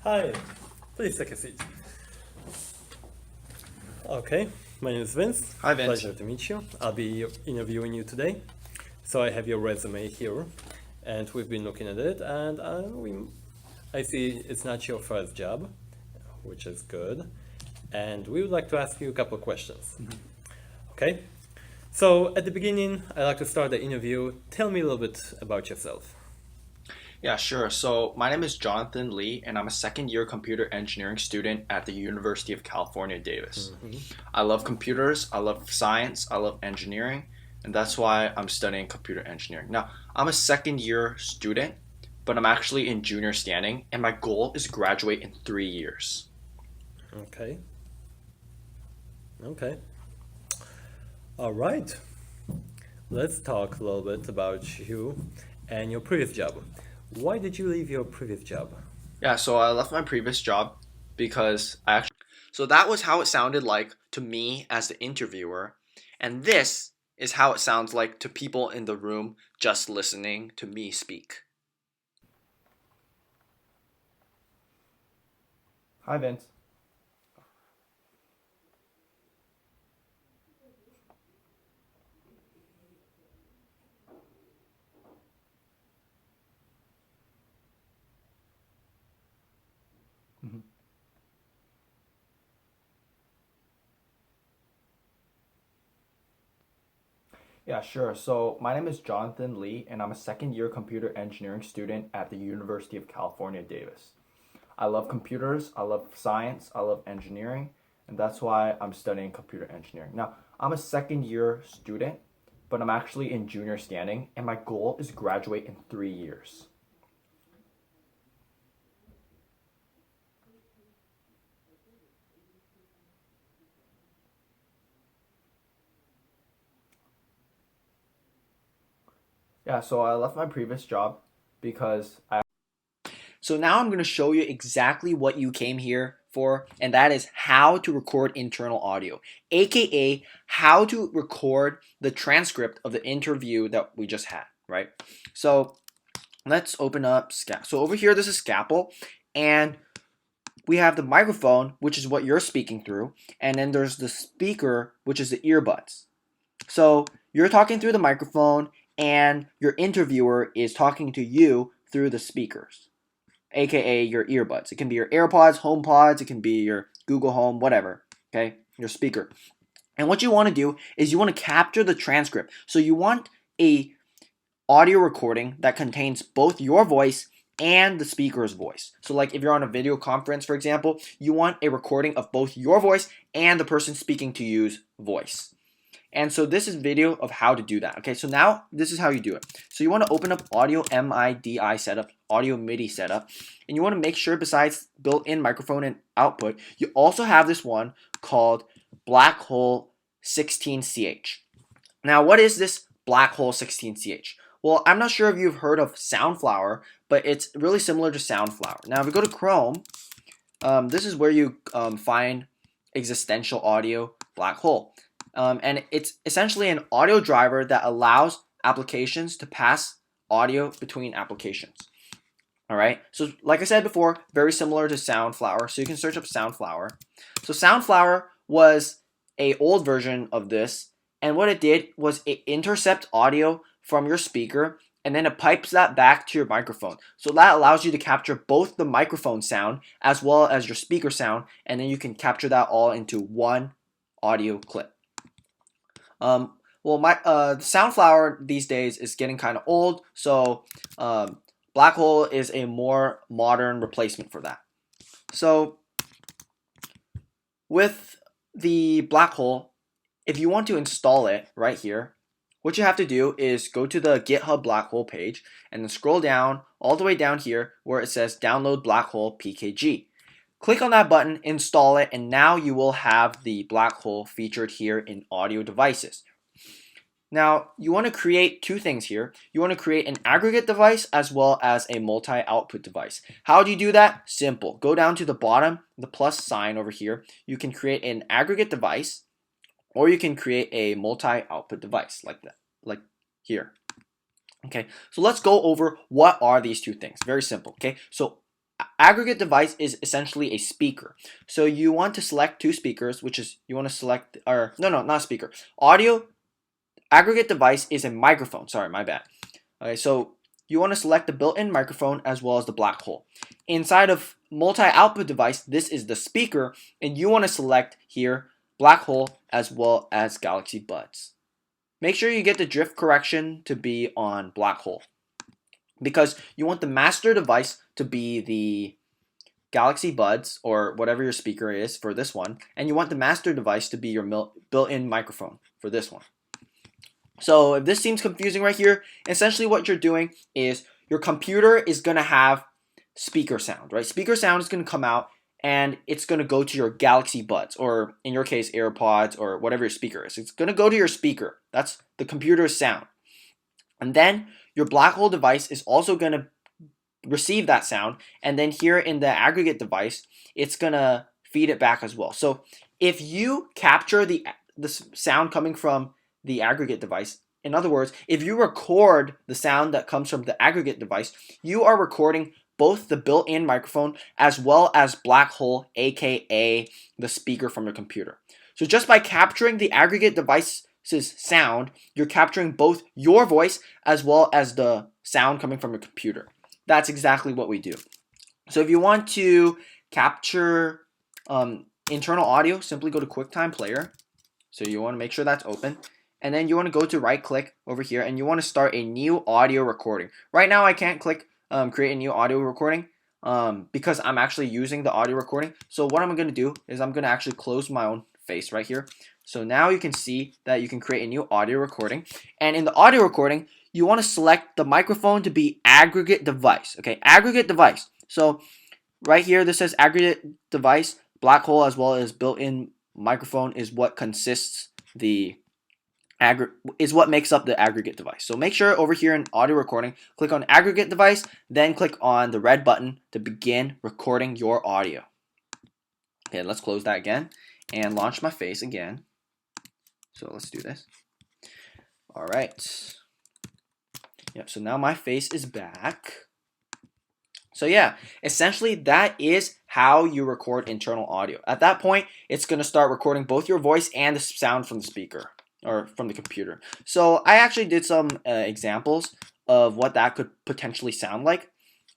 Hi, please take a seat. Okay, my name is Vince. Hi, Vince. Pleasure to meet you. I'll be interviewing you today. So I have your resume here, and we've been looking at it, and I see it's not your first job, which is good. And we would like to ask you a couple of questions. Okay? So at the beginning, I'd like to start the interview. Tell me a little bit about yourself. Yeah, sure. So my name is Jonathan Lee, and I'm a second year computer engineering student at the University of California, Davis. I love computers, I love science, I love engineering, and that's why I'm studying computer engineering. Now, I'm a second year student, but I'm actually in junior standing, and my goal is graduate in 3 years. Okay. Okay. All right. Let's talk a little bit about you and your previous job. Why did you leave your previous job? Yeah, so I left my previous job because I actually. So that was how it sounded like to me as the interviewer, and this is how it sounds like to people in the room just listening to me speak. Hi, Vince. Mhm. Yeah, sure. So my name is Jonathan Lee, and I'm a second year computer engineering student at the University of California, Davis. I love computers, I love science, I love engineering, and that's why I'm studying computer engineering. Now, I'm a second year student, but I'm actually in junior standing, and my goal is graduate in 3 years. Yeah, so I left my previous job because I. So now I'm going to show you exactly what you came here for, and that is how to record internal audio, aka how to record the transcript of the interview that we just had, right? So let's open up So over here, this is Scapple, and we have the microphone, which is what you're speaking through, and then there's the speaker, which is the earbuds. So you're talking through the microphone, and your interviewer is talking to you through the speakers, aka your earbuds. It can be your AirPods, HomePods, it can be your Google Home, whatever, okay? Your speaker. And what you want to do is you want to capture the transcript. So you want a audio recording that contains both your voice and the speaker's voice. So like if you're on a video conference, for example, you want a recording of both your voice and the person speaking to you's voice. And so this is video of how to do that. Okay, so now this is how you do it. So you want to open up audio MIDI setup, audio MIDI setup, and you want to make sure besides built-in microphone and output, you also have this one called Blackhole 16CH. Now, what is this Blackhole 16CH? Well, I'm not sure if you've heard of Soundflower, but it's really similar to Soundflower. Now, if we go to Chrome, this is where you find existential audio black hole. And it's essentially an audio driver that allows applications to pass audio between applications. All right. So like I said before, very similar to Soundflower. So you can search up Soundflower. So Soundflower was a old version of this, and what it did was it intercept audio from your speaker and then it pipes that back to your microphone. So that allows you to capture both the microphone sound as well as your speaker sound, and then you can capture that all into one audio clip. Well, my Soundflower these days is getting kind of old, so Blackhole is a more modern replacement for that. So with the Blackhole, if you want to install it right here, what you have to do is go to the GitHub Blackhole page and then scroll down all the way down here where it says download Blackhole PKG. Click on that button, install it, and now you will have the Blackhole featured here in audio devices. Now, you want to create two things here. You want to create an aggregate device as well as a multi-output device. How do you do that? Simple. Go down to the bottom, the plus sign over here. You can create an aggregate device, or you can create a multi-output device like that, like here. Okay, so let's go over what are these two things. Very simple. Okay, so aggregate device is essentially a speaker. So you want to select two speakers, which is you want to select, or no, not speaker. Audio aggregate device is a microphone. Sorry, my bad. Okay, so you want to select the built-in microphone as well as the black hole. Inside of multi-output device, this is the speaker, and you want to select here black hole as well as Galaxy Buds. Make sure you get the drift correction to be on black hole, because you want the master device to be the Galaxy Buds or whatever your speaker is for this one, and you want the master device to be your built-in microphone for this one. So if this seems confusing right here, essentially what you're doing is your computer is going to have speaker sound, right? Speaker sound is going to come out and it's going to go to your Galaxy Buds, or in your case AirPods, or whatever your speaker is. It's going to go to your speaker. That's the computer's sound. And then your black hole device is also going to receive that sound, and then here in the aggregate device, it's going to feed it back as well. So if you capture the sound coming from the aggregate device, in other words, if you record the sound that comes from the aggregate device, you are recording both the built-in microphone as well as black hole, aka the speaker from your computer. So just by capturing the aggregate device's sound, you're capturing both your voice as well as the sound coming from your computer. That's exactly what we do. So if you want to capture internal audio, simply go to QuickTime Player. So you want to make sure that's open. And then you want to go to right click over here and you want to start a new audio recording. Right now I can't click create a new audio recording because I'm actually using the audio recording. So what I'm going to do is I'm going to actually close my own face right here. So now you can see that you can create a new audio recording. And in the audio recording, you want to select the microphone to be aggregate device. Okay, aggregate device. So right here, this says aggregate device, black hole as well as built-in microphone is what consists is what makes up the aggregate device. So make sure over here in audio recording, click on aggregate device, then click on the red button to begin recording your audio. Okay, let's close that again and launch my face again. So let's do this. All right. Yep, so now my face is back. So yeah, essentially that is how you record internal audio. At that point, it's going to start recording both your voice and the sound from the speaker or from the computer. So I actually did some examples of what that could potentially sound like.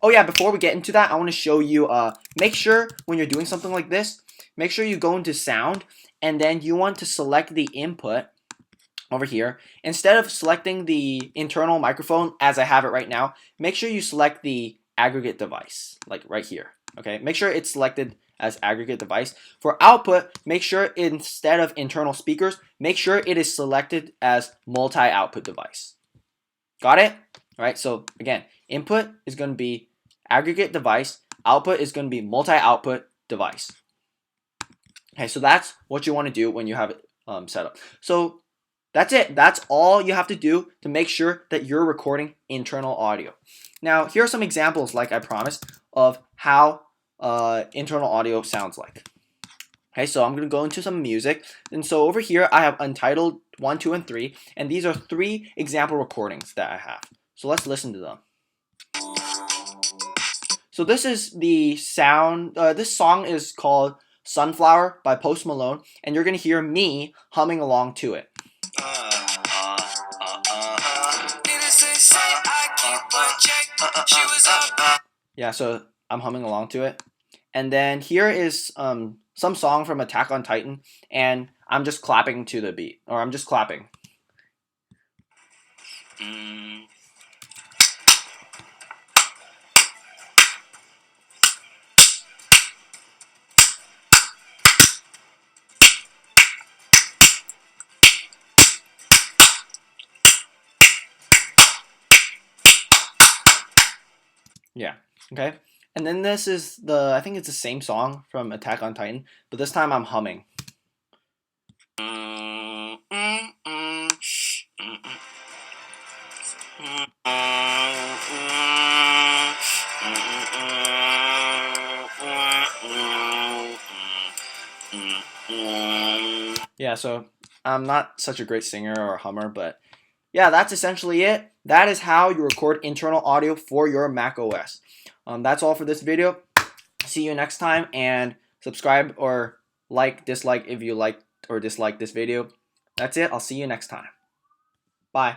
Oh yeah, before we get into that, I want to show you, make sure when you're doing something like this, make sure you go into sound and then you want to select the input over here. Instead of selecting the internal microphone as I have it right now, make sure you select the aggregate device, like right here. Okay, make sure it's selected as aggregate device. For output, make sure instead of internal speakers, make sure it is selected as multi-output device. Got it? All right, so again, input is going to be aggregate device, output is going to be multi-output device. Okay, so that's what you want to do when you have it set up. So that's it. That's all you have to do to make sure that you're recording internal audio. Now, here are some examples, like I promised, of how internal audio sounds like. Okay, so I'm going to go into some music. And so over here, I have Untitled 1, 2, and 3. And these are 3 example recordings that I have. So let's listen to them. So this is the sound. This song is called Sunflower by Post Malone. And you're going to hear me humming along to it. Yeah, so I'm humming along to it. And then here is some song from Attack on Titan, and I'm just clapping to the beat, or I'm just clapping. Yeah, okay. And then this is I think it's the same song from Attack on Titan, but this time I'm humming. Yeah, so I'm not such a great singer or hummer, but yeah, that's essentially it. That is how you record internal audio for your macOS. That's all for this video. see you next time, and subscribe or dislike if you like or dislike this video. That's it. I'll see you next time. Bye.